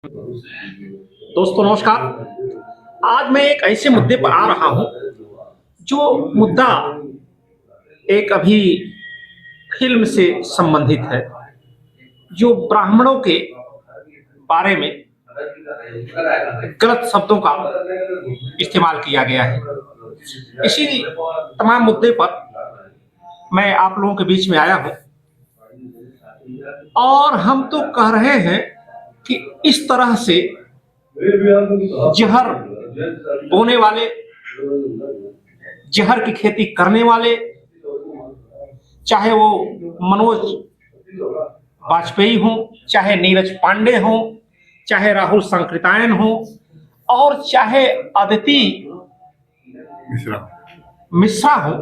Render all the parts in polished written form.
दोस्तों नमस्कार। आज मैं एक ऐसे मुद्दे पर आ रहा हूं जो मुद्दा एक अभी फिल्म से संबंधित है, जो ब्राह्मणों के बारे में गलत शब्दों का इस्तेमाल किया गया है। इसी तमाम मुद्दे पर मैं आप लोगों के बीच में आया हूं और हम तो कह रहे हैं कि इस तरह से जहर बोने वाले, जहर की खेती करने वाले, चाहे वो मनोज वाजपेयी हो, चाहे नीरज पांडे हो, चाहे राहुल संकृतायन हो और चाहे अदिति मिश्रा हो,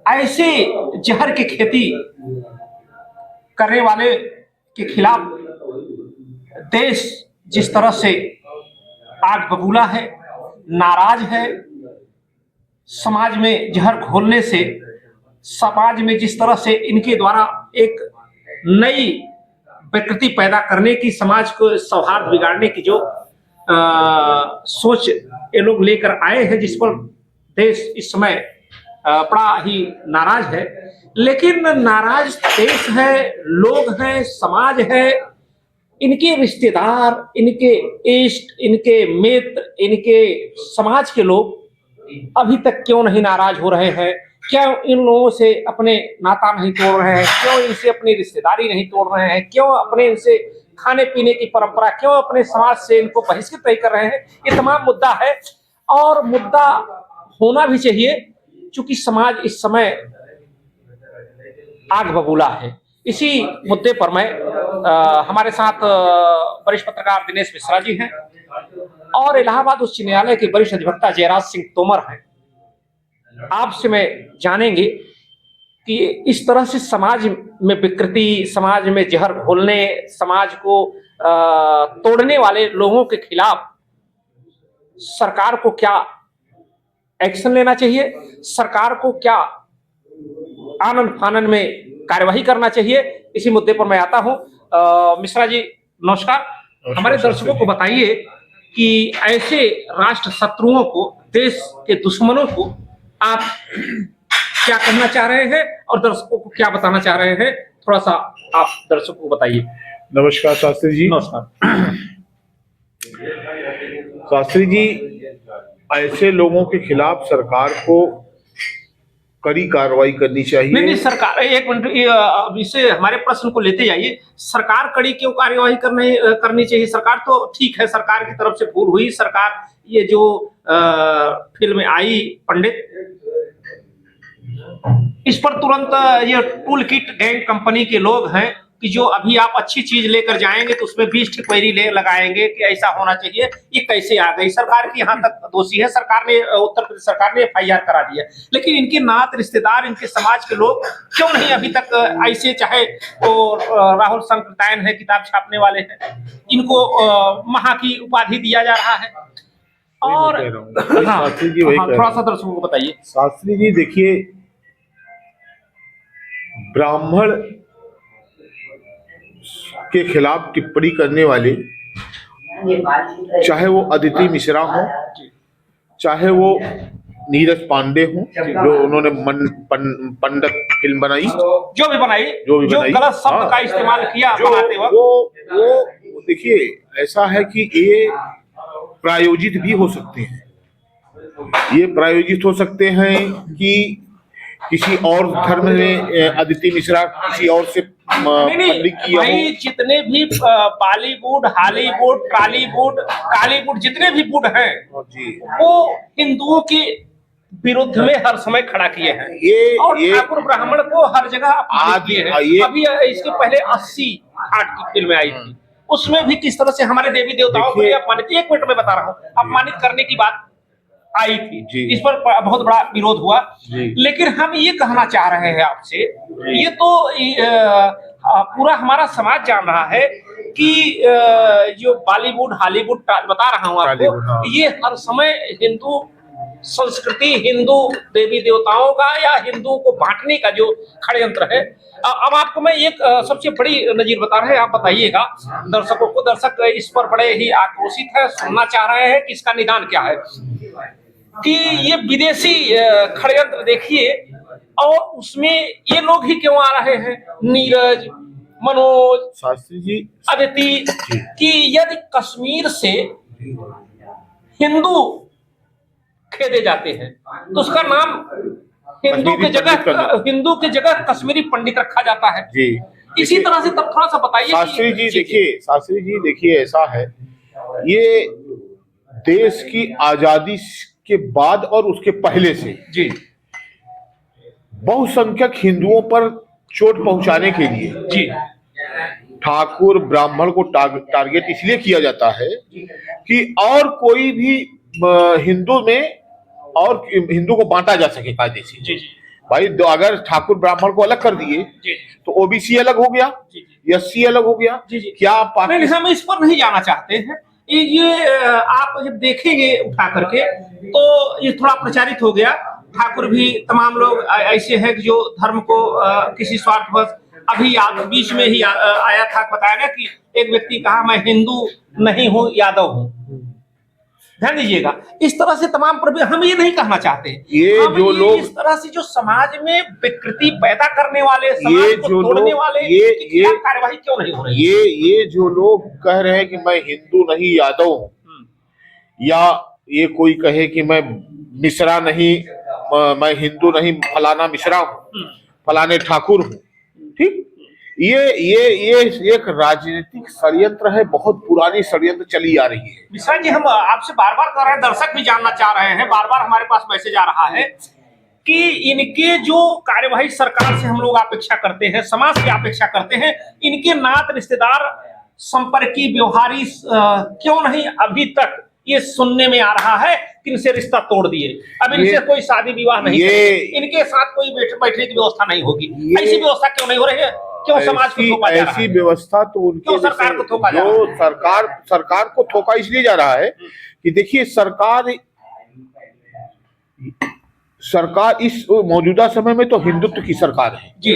ऐसे जहर की खेती करने वाले के खिलाफ देश जिस तरह से आग बबूला है, नाराज है, समाज में जहर घोलने से समाज में जिस तरह से इनके द्वारा एक नई विकृति पैदा करने की, समाज को सौहार्द बिगाड़ने की जो सोच ये लोग लेकर आए हैं, जिस पर देश इस समय बड़ा ही नाराज है। लेकिन नाराज देश है, लोग हैं, समाज है, इनके रिश्तेदार, इनके इष्ट, इनके मित्र, इनके समाज के लोग अभी तक क्यों नहीं नाराज हो रहे हैं? क्यों इन लोगों से अपने नाता नहीं तोड़ रहे हैं? क्यों इनसे अपनी रिश्तेदारी नहीं तोड़ रहे हैं? क्यों अपने इनसे खाने पीने की परंपरा, क्यों अपने समाज से इनको बहिष्कृत नहीं कर रहे हैं? ये तमाम मुद्दा है और मुद्दा होना भी चाहिए, क्योंकि समाज इस समय आग बबूला है। इसी मुद्दे पर मैं हमारे साथ वरिष्ठ पत्रकार दिनेश मिश्रा जी हैं और इलाहाबाद उच्च न्यायालय के वरिष्ठ अधिवक्ता जयराज सिंह तोमर हैं। आपसे मैं जानेंगे कि इस तरह से समाज में विकृति, समाज में जहर घोलने, समाज को तोड़ने वाले लोगों के खिलाफ सरकार को क्या एक्शन लेना चाहिए, सरकार को क्या आनन फानन में कार्यवाही करना चाहिए, इसी मुद्दे पर मैं आता हूं। मिश्रा जी नमस्कार। हमारे दर्शकों को बताइए कि ऐसे राष्ट्र शत्रुओं को, देश के दुश्मनों को आप क्या कहना चाह रहे हैं और दर्शकों को क्या बताना चाह रहे हैं? थोड़ा सा आप दर्शकों को बताइए। नमस्कार शास्त्री जी। नमस्कार शास्त्री जी, ऐसे लोगों के खिलाफ सरकार को कड़ी कार्रवाई करनी चाहिए। नहीं, सरकार, एक मिनट, अब इसे हमारे प्रश्न को लेते जाइए। सरकार कड़ी क्यों कार्यवाही करनी चाहिए? सरकार तो ठीक है, सरकार की तरफ से भूल हुई। सरकार ये जो फिल्म आई पंडित, इस पर तुरंत ये टूल किट गैंग कंपनी के लोग हैं कि जो अभी आप अच्छी चीज लेकर जाएंगे तो उसमें 20 टिप्पणी लगाएंगे कि ऐसा होना चाहिए। ये कैसे आ गई? सरकार की यहाँ तक दोषी है, सरकार ने, उत्तर प्रदेश सरकार ने FIR करा दिया, लेकिन इनके नात रिश्तेदार, इनके समाज के लोग क्यों नहीं अभी तक ऐसे, चाहे वो राहुल संकृतायन है, किताब छापने वाले हैं, इनको महा की उपाधि दिया जा रहा है? और शास्त्री जी वही थोड़ा सा दर्शकों को बताइए। शास्त्री जी देखिए, ब्राह्मण के खिलाफ टिप्पणी करने वाले, चाहे वो अदिति मिश्रा हो, चाहे वो नीरज पांडे हो, जो उन्होंने पंडित फिल्म बनाई, जो भी बनाई, जो गलत शब्द का इस्तेमाल किया बनाते वक्त, वो देखिए, ऐसा है कि ये प्रायोजित भी हो सकते हैं। ये प्रायोजित हो सकते हैं कि किसी और धर्म में अदिति मिश्रा किसी और से भाई, जितने भी बॉलीवुड, हॉलीवुड, कालीवुड जितने भी वुड हैं, वो हिंदुओं के विरुद्ध में हर समय खड़ा किए हैं और ठाकुर ब्राह्मण को हर जगह अपमानित किए हैं। अभी इसके पहले 80 घाट की फिल्में आई थी, उसमें भी किस तरह से हमारे देवी देवताओं को अपमानित, 1 मिनट में बता रहा हूँ, अपमानित करने की बात आई थी। इस पर बहुत बड़ा विरोध हुआ। लेकिन हम ये कहना चाह रहे हैं आपसे, ये तो पूरा हमारा समाज जान रहा है कि जो बॉलीवुड, हॉलीवुड बता रहा हूँ आपको, ये हर समय हिंदू संस्कृति, हिंदू देवी देवताओं का या हिंदुओं को बांटने का जो षड्यंत्र है। अब आपको मैं एक सबसे बड़ी नजीर बता रहे हैं, आप बताइएगा दर्शकों को। दर्शक इस पर बड़े ही आक्रोशित है, सुनना चाह रहे हैं कि इसका निदान क्या है, कि ये विदेशी षड्यंत्र देखिए, और उसमें ये लोग ही क्यों आ रहे हैं, नीरज, मनोज, शास्त्री जी, अदिति, कि यदि कश्मीर से हिंदू खेदे जाते हैं तो उसका नाम हिंदू के जगह कश्मीरी पंडित रखा जाता है जी। इसी तरह से तब थोड़ा सा बताइए शास्त्री जी देखिए ऐसा है, ये देश की आजादी के बाद और उसके पहले से जी बहुसंख्यक हिंदुओं पर चोट पहुंचाने के लिए जी ठाकुर ब्राह्मण को टारगेट इसलिए किया जाता है कि और कोई भी हिंदू में और हिंदू को बांटा जा सके कायदे से। जी जी भाई अगर ठाकुर ब्राह्मण को अलग कर दिए तो ओबीसी अलग हो गया, एससी अलग हो गया। जी जी क्या नहीं, हम इस पर नहीं जाना चाहते हैं। ये आप जब देखेंगे उठा करके तो ये थोड़ा प्रचारित हो गया। ठाकुर भी तमाम लोग ऐसे हैं जो धर्म को किसी स्वार्थवश, अभी बीच में ही आया था, बताया गया कि एक व्यक्ति कहा मैं हिंदू नहीं हूँ, यादव हूँ। ध्यान दीजिएगा, इस तरह से तमाम पर हम ये नहीं कहना चाहते। ये जो लोग इस तरह से जो समाज में विकृति पैदा करने वाले, समाज को तोड़ने वाले, ये कार्यवाही क्यों नहीं हो रही? ये जो लोग कह रहे हैं कि मैं हिंदू नहीं यादव हूँ, या ये कोई कहे कि मैं मिश्रा नहीं, मैं हिंदू नहीं फलाना मिश्रा हूँ, फलाने ठाकुर हूँ, ठीक, ये एक राजनीतिक षड्यंत्र है, बहुत पुरानी षड्यंत्र चली आ रही है। मिश्रा जी, हम आपसे बार बार कह रहे हैं, दर्शक भी जानना चाह रहे हैं, बार बार हमारे पास मैसेज आ रहा है कि इनके जो कार्यवाही सरकार से हम लोग अपेक्षा करते हैं, समाज से अपेक्षा करते हैं, इनके नात रिश्तेदार संपर्की व्यवहारी क्यों नहीं अभी तक ये सुनने में आ रहा है कि इनसे रिश्ता तोड़ दिए, अब इनसे कोई शादी विवाह नहीं, इनके साथ कोई बैठने की व्यवस्था नहीं होगी, ऐसी व्यवस्था क्यों नहीं हो रही है? क्यों समाज को थोपा जा रहा है? ऐसी व्यवस्था तो उनके सरकार को थोपा जा रहा है? सरकार को थोपा इसलिए जा रहा है कि देखिए सरकार इस मौजूदा समय में तो हिंदुत्व की सरकार है जी,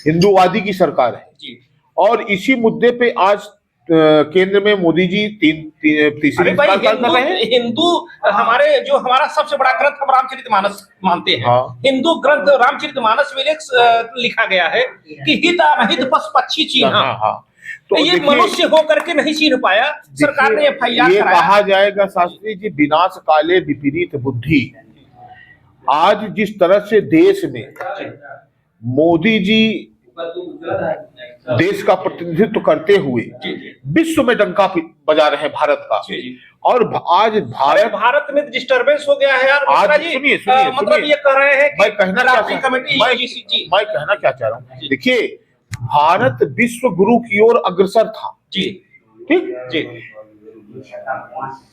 हिंदूवादी की सरकार है जी, और इसी मुद्दे पे आज केंद्र में मोदी जी तीसरी बार कर रहे हैं। हिंदू हमारा सबसे बड़ा ग्रंथ हम रामचरितमानस मानते हैं। हाँ। हिंदू ग्रंथ रामचरितमानस में लिखा गया है कि हित अनहित पशु पक्षी चिन्ह। हाँ। तो ये मनुष्य होकर के नहीं चिन्ह पाया, सरकार ने एफआईआर कराया। कहा जाएगा शास्त्री जी, विनाश काले विपरीत बुद्धि। आज जिस तरह से देश में मोदी जी देश का प्रतिनिधित्व करते हुए विश्व में डंका बजा रहे हैं भारत का, और आज भारत में डिस्टर्बेंस हो गया है यार। आज सुनिए मतलब ये कह रहे हैं कि मैं कहना क्या चाह रहा हूँ, देखिए भारत विश्व गुरु की ओर अग्रसर था जी, ठीक जी।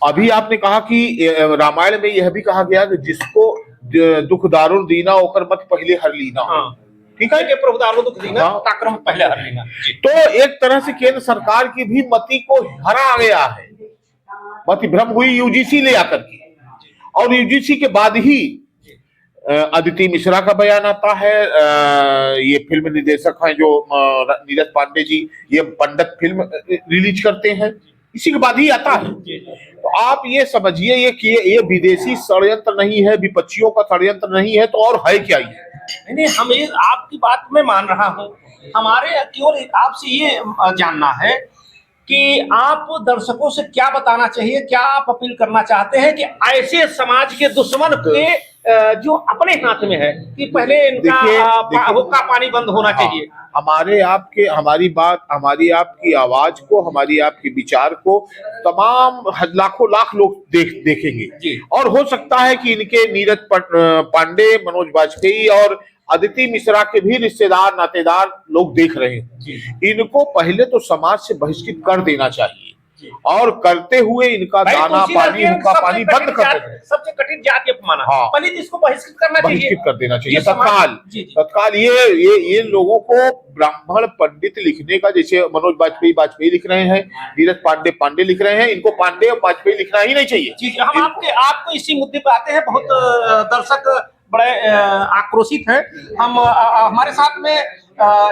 अभी आपने कहा कि रामायण में यह भी कहा गया कि जिसको दुख दारुल दीना होकर मत पहले हर लीना। ठीक है, प्रभु दारुल दुख दीना ताक्रम पहले हर लीना। तो एक तरह से केंद्र सरकार की भी मति को हरा गया है, मति भ्रम हुई यूजीसी ले आकर के, और यूजीसी के बाद ही अदिति मिश्रा का बयान आता है। ये फिल्म निर्देशक हैं जो नीरज पांडे जी, ये पंडित फिल्म रिलीज करते हैं, इसी के बाद ही आता है। तो आप ये समझिए ये विदेशी षड्यंत्र नहीं है, विपक्षियों का षड्यंत्र नहीं है, तो और है क्या ये? नहीं, हम ये आपकी बात में मान रहा हूँ। हमारे केवल आपसे ये जानना है कि आप दर्शकों से क्या बताना चाहिए, क्या आप अपील करना चाहते हैं कि ऐसे समाज के दुश्मन के जो अपने हाथ में है कि पहले इनका हुक्का पानी बंद होना चाहिए। हमारी आपकी आवाज को, हमारी आपके विचार को तमाम लाखों लाख लोग देखेंगे, और हो सकता है कि इनके नीरज पांडे, मनोज वाजपेयी और अदिति मिश्रा के भी रिश्तेदार नातेदार लोग देख रहे हैं। इनको पहले तो समाज से बहिष्कृत कर देना चाहिए, और करते हुए इनका भाई दाना तुलसीदास पानी जी ने हुक्का पानी सबसे बंद कठिन कर जाति- देते हैं, सबसे कठिन जाति अपमाना, हाँ। पहले तो इसको बहिष्कृत करना चाहिए। बहिष्कृत कर देना चाहिए ये समाज- तत्काल। जी, जी। तत्काल ये लोगों को ब्राह्मण पंडित लिखने का, जैसे मनोज वाजपेयी लिख रहे हैं, नीरज पांडे लिख रहे हैं, इनको पांडे और वाजपेयी लिखना ही नहीं चाहिए। जी, हम आपको इसी मुद्दे पे आते हैं। बहुत दर्शक बड़े आक्रोशित हैं। हम हमारे साथ में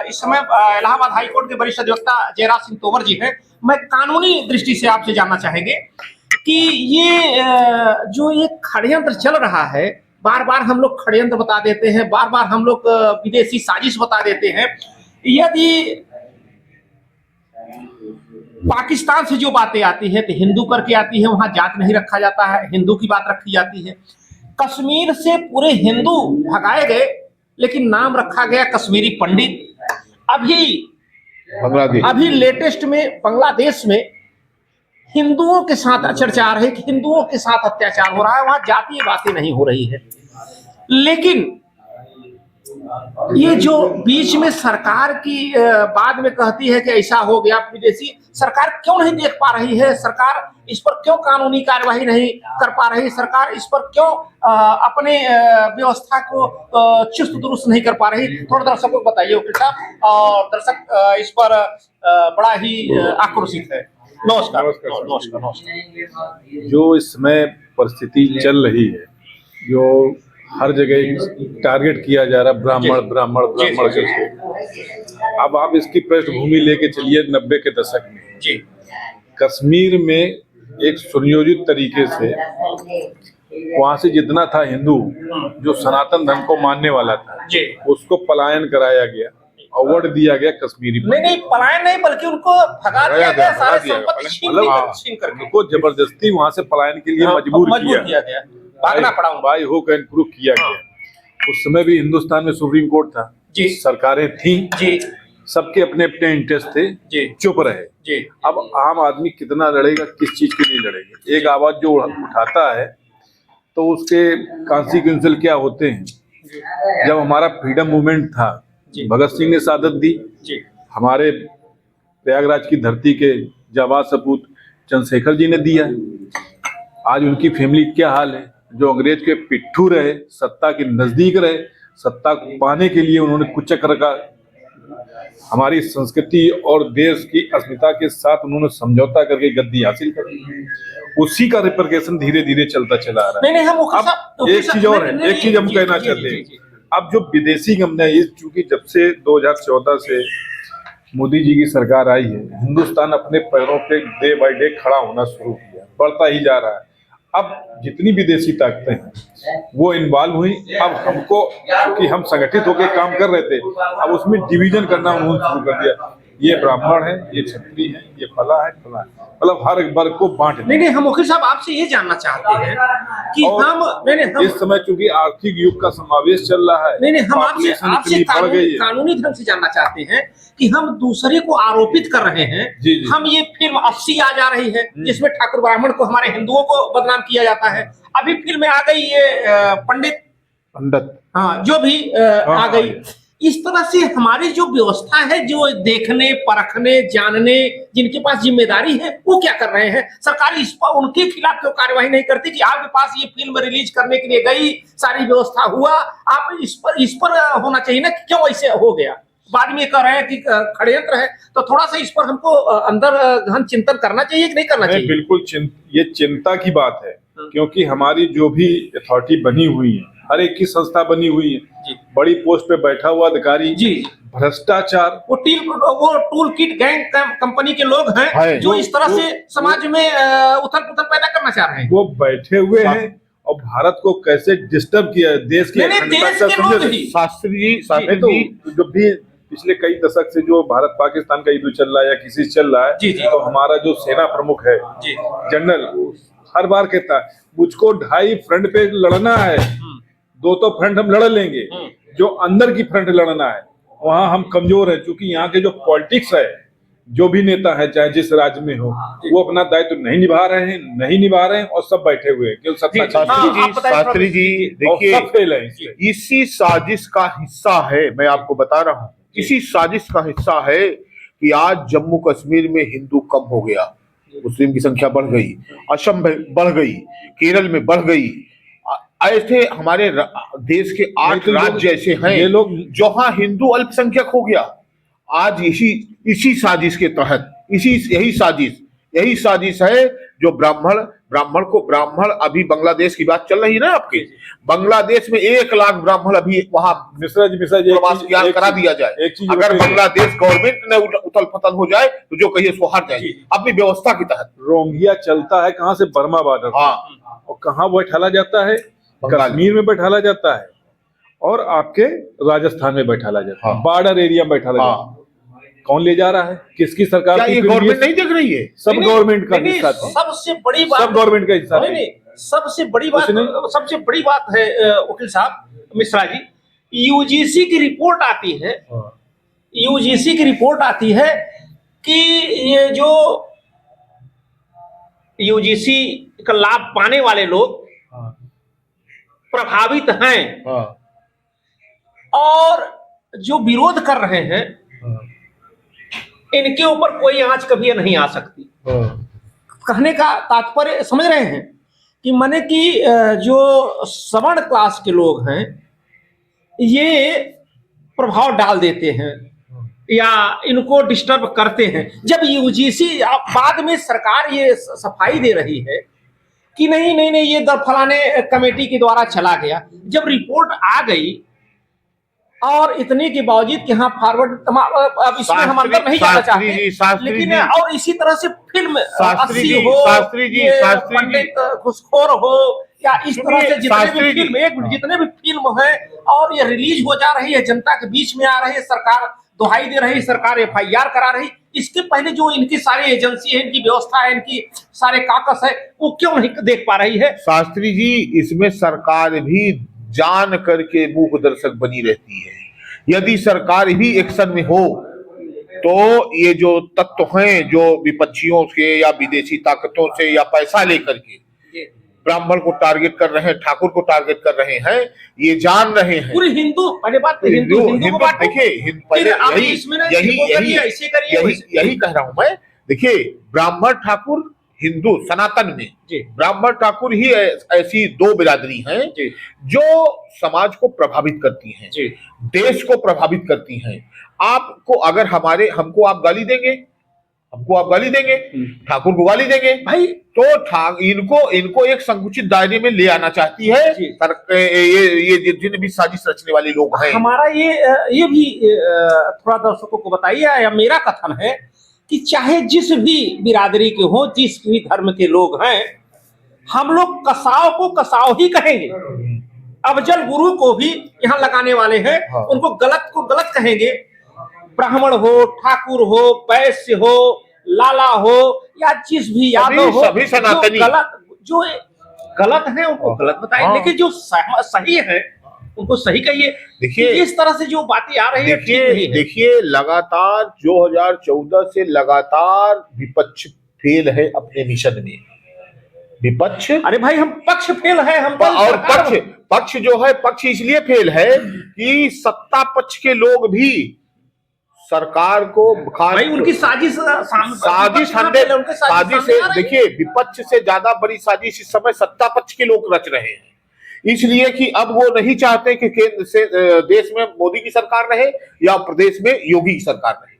इस समय इलाहाबाद हाईकोर्ट के वरिष्ठ अधिवक्ता जयराज सिंह तोमर जी हैं। मैं कानूनी दृष्टि से आपसे जानना चाहेंगे कि ये जो ये षड्यंत्र चल रहा है, बार बार हम लोग षड्यंत्र बता देते हैं, बार बार हम लोग विदेशी साजिश बता देते हैं। यदि पाकिस्तान से जो बातें आती है तो हिंदू करके आती है, वहां जात नहीं रखा जाता है, हिंदू की बात रखी जाती है। कश्मीर से पूरे हिंदू भगाए गए, लेकिन नाम रखा गया कश्मीरी पंडित। अभी लेटेस्ट में बांग्लादेश में हिंदुओं के साथ चर्चा आ रही है कि हिंदुओं के साथ अत्याचार हो रहा है, वहां जातीय बातें नहीं हो रही है। लेकिन ये जो बीच में सरकार की बाद में कहती है कि ऐसा हो गया, विदेशी सरकार क्यों नहीं देख पा रही है? सरकार इस पर क्यों कानूनी कार्यवाही नहीं कर पा रही? सरकार इस पर क्यों अपने व्यवस्था को चुस्त दुरुस्त नहीं कर पा रही? थोड़ा दर्शकों को बताइए वकील साहब। और दर्शक इस पर बड़ा ही आक्रोशित है। नमस्कार। जो इस समय परिस्थिति चल रही है, जो हर जगह टारगेट किया जा रहा है ब्राह्मण करके, अब आप इसकी पृष्ठभूमि लेके चलिए 90 के दशक में जी, कश्मीर में एक सुनियोजित तरीके से वहां से जितना था हिंदू जो सनातन धर्म को मानने वाला था जी, उसको पलायन कराया गया, अवार्ड दिया गया कश्मीरी नहीं पलायन नहीं, बल्कि उनको भगा दिया गया, सारे संपत्ति छीन करके उनको जबरदस्ती वहां से पलायन के लिए मजबूर किया गया, भागना पड़ा उनको। बाई हुक एंड क्रूक किया गया। उस समय भी हिंदुस्तान में सुप्रीम कोर्ट था जी, सरकारें थी जी, सबके अपने अपने इंटरेस्ट थे जी, चुप रहे जी। अब आम आदमी कितना लड़ेगा, किस चीज के लिए लड़ेगा? एक आवाज जो उठाता है तो उसके कॉन्सिक्वेंशियल क्या होते हैं। जब हमारा फ्रीडम मूवमेंट था, भगत सिंह ने शहादत दी, हमारे प्रयागराज की धरती के जाबाज सपूत चंद्रशेखर जी ने दिया। आज उनकी फैमिली क्या हाल है, जो अंग्रेज के पिट्ठू रहे, सत्ता के नजदीक रहे, सत्ता पाने के लिए उन्होंने कुचक रखा, हमारी संस्कृति और देश की अस्मिता के साथ उन्होंने समझौता करके गद्दी हासिल कर ली। उसी का रिपरकेशन धीरे धीरे चलता चला आ रहा है। अब एक चीज और है, एक चीज हम कहना चाहते हैं, अब जो विदेशी गमन है, चूंकि जब से 2014 से मोदी जी की सरकार आई है, हिंदुस्तान अपने पैरों पे डे बाय डे खड़ा होना शुरू किया, बढ़ता ही जा रहा है। अब जितनी विदेशी ताकतें हैं वो इन्वॉल्व हुई। अब हमको, क्योंकि हम संगठित होकर काम कर रहे थे, अब उसमें डिवीजन करना उन्होंने शुरू कर दिया। ये ब्राह्मण है, ये क्षत्रिय है, ये फला है, मतलब हर एक वर्ग को बांट दिया। नहीं, हम वकील साहब आपसे ये जानना चाहते हैं कि हम इस समय चूंकि आर्थिक युग का समावेश चल रहा है, नहीं, हम आपसे कानूनी ढंग से जानना चाहते हैं कि हम दूसरे को आरोपित कर रहे हैं। जी। हम ये फिल्म 80 आ जा रही है जिसमें ठाकुर ब्राह्मण को, हमारे हिंदुओं को बदनाम किया जाता है। अभी फिल्म में आ गई ये पंडित, हाँ, जो भी आ गई। इस तरह से हमारी जो व्यवस्था है, जो देखने, परखने, जानने, जिनके पास जिम्मेदारी है, वो क्या कर रहे हैं? सरकार इस पर उनके खिलाफ क्यों कार्यवाही नहीं करती कि आपके पास ये फिल्म रिलीज करने के लिए गई, सारी व्यवस्था हुआ, आप इस पर होना चाहिए ना कि क्यों ऐसे हो गया? बाद में कह रहे हैं कि षड्यंत्र है, तो थोड़ा सा इस पर हमको अंदर गहन चिंतन करना चाहिए कि नहीं करना चाहिए? बिल्कुल ये चिंता की बात है, क्योंकि हमारी जो भी अथॉरिटी बनी हुई है, हर एक की संस्था बनी हुई है, बड़ी पोस्ट पे बैठा हुआ अधिकारी, भ्रष्टाचार, वो टूल किट गैंग कंपनी के लोग हैं जो इस तरह से समाज में उथल पुथल पैदा करना चाह रहे हैं। वो बैठे हुए हैं और भारत को कैसे डिस्टर्ब किया है, देश के शास्त्री जी जो भी पिछले कई दशक से जो भारत पाकिस्तान का युद्ध चल रहा है या किसी से चल रहा है, तो हमारा जो सेना प्रमुख है जनरल, हर बार कहता है मुझको 2.5 फ्रंट पे लड़ना है, 2 तो फ्रंट हम लड़ लेंगे, जो अंदर की फ्रंट लड़ना है वहां हम कमजोर है। क्योंकि यहाँ के जो पॉलिटिक्स है, जो भी नेता है चाहे जिस राज्य में हो, वो अपना दायित्व नहीं निभा रहे हैं और सब बैठे हुए हैं केवल सत्ता। शास्त्री जी देखिए, इसी साजिश का हिस्सा है, मैं आपको बता रहा हूँ, इसी साजिश का हिस्सा है कि आज जम्मू कश्मीर में हिंदू कम हो गया। मुस्लिम की संख्या बढ़ गई, असम में बढ़ गई, केरल में बढ़ गई। ऐसे हमारे देश के 8 राज्य ऐसे हैं ये लोग जहां हिंदू अल्पसंख्यक हो गया। आज इसी साजिश के तहत यही साजिश है जो ब्राह्मण अभी बांग्लादेश की बात चल रही है ना आपके, बांग्लादेश में 1 लाख ब्राह्मण अभी वहां मिश्रा जी प्रवास करा दिया जाए। अगर बांग्लादेश गवर्नमेंट ने उथल पतल हो जाए तो जो कहिए सो हार जाएगी अपनी व्यवस्था के तहत। रोहिंग्या चलता है कहाँ से, बर्मा बॉर्डर, हाँ, और कहाँ बैठाला जाता है, कश्मीर में बैठाला जाता है और आपके राजस्थान में बैठाला जाता है, बॉर्डर एरिया में बैठाला जाता है। कौन ले जा रहा है, किसकी सरकार? क्या ये गवर्नमेंट नहीं देख रही है? सब गवर्नमेंट का हिस्सा था, सबसे बड़ी बात, सब गवर्नमेंट का हिस्सा था। सबसे बड़ी बात है वकील साहब मिश्रा जी, यूजीसी की रिपोर्ट आती है कि ये जो यूजीसी का लाभ पाने वाले लोग प्रभावित हैं और जो विरोध कर रहे हैं इनके ऊपर कोई आंच कभी नहीं आ सकती। कहने का तात्पर्य समझ रहे हैं कि माने कि जो सवर्ण क्लास के लोग हैं ये प्रभाव डाल देते हैं या इनको डिस्टर्ब करते हैं। जब यूजीसी बाद में सरकार ये सफाई दे रही है कि नहीं ये फलाने कमेटी के द्वारा चला गया, जब रिपोर्ट आ गई और इतने के बावजूद कि हाँ फॉरवर्ड, अब इसमें हम अंदर नहीं जाना चाहते, लेकिन और इसी तरह से फिल्म अस्सी हो, पंडित घुसखोर हो या इस तरह से जितने भी फिल्म है और ये रिलीज हो जा रही है, जनता के बीच में आ रही है, सरकार दुहाई दे रही, सरकार FIR करा रही, इसके पहले जो इनकी सारी एजेंसी है, इनकी व्यवस्था है, इनकी सारे काकस है, वो क्यों नहीं देख पा रही है? शास्त्री जी, इसमें सरकार भी जान करके मूक दर्शक बनी रहती है। यदि सरकार भी एक्शन में हो तो ये जो तत्व हैं जो विपक्षियों से या विदेशी ताकतों से या पैसा लेकर के ब्राह्मण को टारगेट कर रहे हैं, ठाकुर को टारगेट कर रहे हैं, ये जान रहे हैं। पूरी हिंदू, पहले बात हिंदू देखिए, पहले यही कह रहा हूं मैं। देखिए, ब्राह्मण ठाकुर हिंदू सनातन में ब्राह्मण ठाकुर ही ऐसी 2 बिरादरी हैं जो समाज को प्रभावित करती हैं, देश को प्रभावित करती हैं। आपको अगर हमको आप गाली देंगे, ठाकुर को गाली देंगे भाई, तो इनको एक संकुचित दायरे में ले आना चाहती है ये जितने भी साजिश रचने वाले लोग हैं। हमारा ये भी थोड़ा दर्शकों को बताइए, या मेरा कथन है कि चाहे जिस भी बिरादरी के हो, जिस भी धर्म के लोग हैं, हम लोग कसाव को कसाव ही कहेंगे। अफजल गुरु को भी यहाँ लगाने वाले हैं, उनको गलत को गलत कहेंगे। ब्राह्मण हो, ठाकुर हो, वैश्य हो, लाला हो या जिस भी यादव हो, सभी सनातनी जो गलत है उनको गलत बताइए, लेकिन जो सही है उनको सही कहिए। देखिए, इस तरह से जो बातें आ रही है, देखिए लगातार 2014 से लगातार विपक्ष फेल है अपने मिशन में। विपक्ष, अरे भाई हम पक्ष फेल है, हम और पक्ष जो है, पक्ष इसलिए फेल है कि सत्ता पक्ष के लोग भी सरकार को भाई उनकी साजिश से, देखिए विपक्ष से ज्यादा बड़ी साजिश इस समय सत्ता पक्ष के लोग रच रहे हैं, इसलिए कि अब वो नहीं चाहते कि केंद्र से देश में मोदी की सरकार रहे या प्रदेश में योगी की सरकार रहे,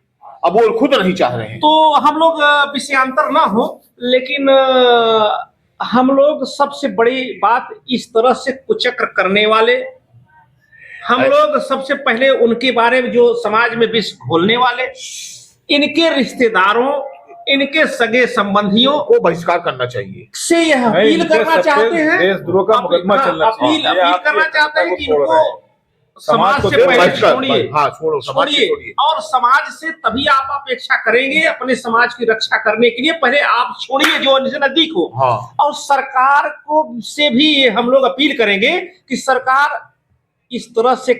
अब वो खुद नहीं चाह रहे हैं। तो हम लोग विषयांतर ना हो, लेकिन हम लोग सबसे बड़ी बात इस तरह से कुचक्र करने वाले, हम लोग सबसे पहले उनके बारे में जो समाज में विष घोलने वाले, इनके रिश्तेदारों, इनके सगे संबंधियों को बहिष्कार करना चाहिए से यह अपील करना चाहते हैं, देशद्रोह का मुकदमा चलना चाहिए। अपील करना चाहते हैं कि इनको समाज से पहले छोड़िए, और समाज से तभी आप अपेक्षा करेंगे अपने समाज की रक्षा करने के लिए, पहले आप छोड़िए जो नजदीक हो। और सरकार को से भी हम लोग अपील करेंगे कि सरकार इस तरह से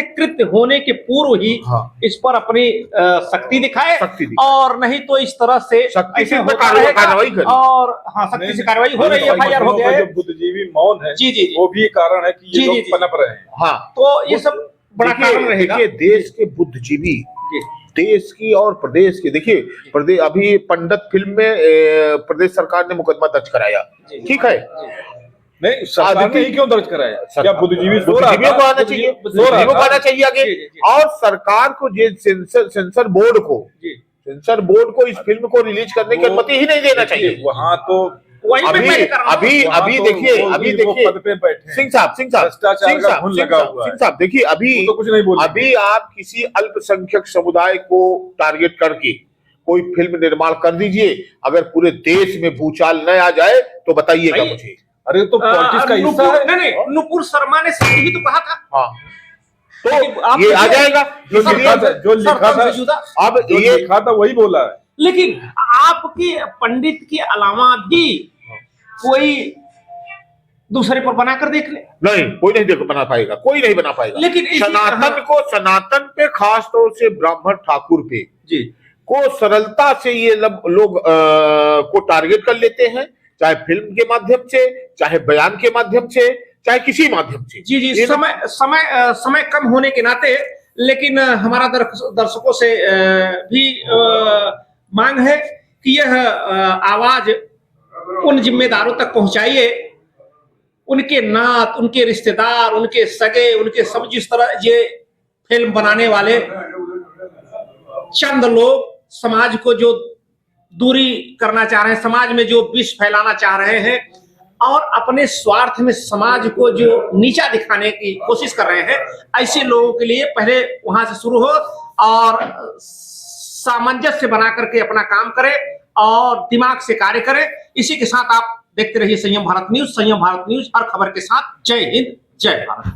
कृत्य होने के पूर्व ही इस पर अपनी शक्ति दिखाए, और नहीं तो इस तरह से ऐसे होता रहेगा। और शक्ति से कार्रवाई हो रही है, FIR हो गया है। बुद्धिजीवी मौन है, जी, वो भी कारण है कि ये लोग पनप रहे हैं। तो ये सब बड़ा कारण रहेगा। देश के बुद्धिजीवी देश की और प्रदेश की, देखिए प्रदेश, अभी पंडित फिल्म में प्रदेश सरकार ने मुकदमा दर्ज कराया, ठीक है, नहीं सरकार ने ही क्यों दर्ज कराया? क्या बुद्धिजीवी बुद्धिजीवियों को आना चाहिए, बुद्धिजीवियों को आना चाहिए आगे। और सरकार को सेंसर बोर्ड को इस फिल्म को रिलीज करने की अनुमति ही नहीं देना चाहिए। वहाँ तो अभी देखिए पद पे बैठे सिंह साहब देखिए, अभी आप किसी अल्पसंख्यक समुदाय को टारगेट करके कोई फिल्म निर्माण कर दीजिए, अगर पूरे देश में भूचाल न आ जाए तो बताइएगा मुझे। अरे तो पॉलिटिक्स का हिस्सा है। नहीं, नुपुर शर्मा ने सही ही तो कहा था। हाँ, तो ये आ जाएगा जो लिखा था वही बोला है। लेकिन आपके पंडित के अलावा भी कोई दूसरे पर बनाकर देख ले। नहीं, कोई नहीं बना पाएगा, कोई नहीं बना पाएगा। लेकिन सनातन पे, खास तौर से ब्राह्मण ठाकुर पे जी को सरलता से ये लोग को टारगेट कर लेते हैं, चाहे फिल्म के माध्यम से, चाहे बयान के माध्यम से, चाहे किसी माध्यम से। जी, समय कम होने के नाते, लेकिन हमारा दर्शकों से भी मांग है कि यह आवाज उन जिम्मेदारों तक पहुंचाइए, उनके नात, उनके रिश्तेदार, उनके सगे, उनके सब, जिस तरह ये फिल्म बनाने वाले चंद लोग समाज को जो दूरी करना चाह रहे हैं, समाज में जो विष फैलाना चाह रहे हैं और अपने स्वार्थ में समाज को जो नीचा दिखाने की कोशिश कर रहे हैं, ऐसे लोगों के लिए पहले वहां से शुरू हो और सामंजस्य बना करके अपना काम करें और दिमाग से कार्य करें। इसी के साथ आप देखते रहिए संयम भारत न्यूज। संयम भारत न्यूज, हर खबर के साथ। जय हिंद, जय भारत।